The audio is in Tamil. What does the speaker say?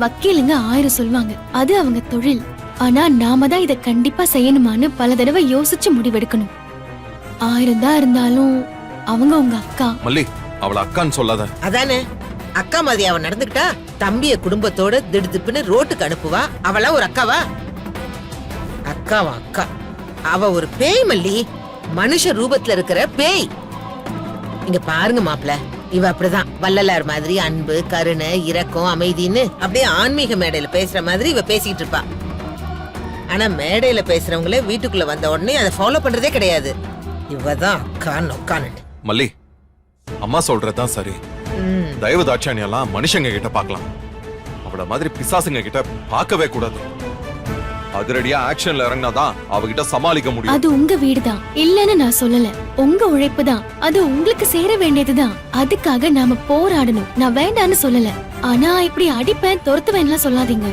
வக்கீலுங்க 1000 சொல்வாங்க, அது அவங்க தொழில். ஆனா நாம தான் இத கண்டிப்பா செய்யணுமான்னு பல தடவை யோசிச்சு முடிவெடுக்கணும். 1000 தான் இருந்தாலும் அவங்க உங்க அக்கா. மல்லி, அவள அக்கான்னு சொல்லாத. அதானே அக்கா மாதிரி அவன் நடந்துக்கிட்டா தம்பிய குடும்பத்தோட திடுதிப்புன்னு ரோட்டுக்கு அனுப்புவா. அவளா ஒரு அக்காவா? அக்காவா அக்கா? அவ ஒரு பேய் மல்லி, மனுஷ ரூபத்துல இருக்கிற பேய். இங்க பாருங்க மாப்ள, இவ அப்படிதான் வள்ளலார் மாதிரி அன்பு, கருணை, இரக்கம், அமைதின்னு அப்படியே ஆன்மீக மேடையில பேசுற மாதிரி இவ பேசிட்டு இருப்பா. ஆனா மேடையில பேசுறவங்களே வீட்டுக்குள்ள வந்த உடனே அதை ஃபாலோ பண்றதே கிடையாது. இவதான் அக்கா நொக்கானு. மல்லி, அம்மா சொல்றதுதான் சரி. தயவு தாட்சாணியெல்லாம் மனுஷங்க கிட்ட பார்க்கலாம், அவள மாதிரி பிசாசுங்க கிட்ட பார்க்கவே கூடாது. அதிரடியா ஆக்ஷன்ல இறங்கினாதான் அவகிட்ட சமாளிக்க முடியும். அது உங்க வீடுதான், இல்லன்னு நான் சொல்லல. உங்க உழைப்பு தான், அது உங்களுக்கு சேர வேண்டியதுதான். அதுக்காக நாம போராடணும். நான் வேண்டான்னு சொல்லல. ஆனா இப்படி அடிப்பேன் துரத்துவேன்லாம் சொல்லாதீங்க.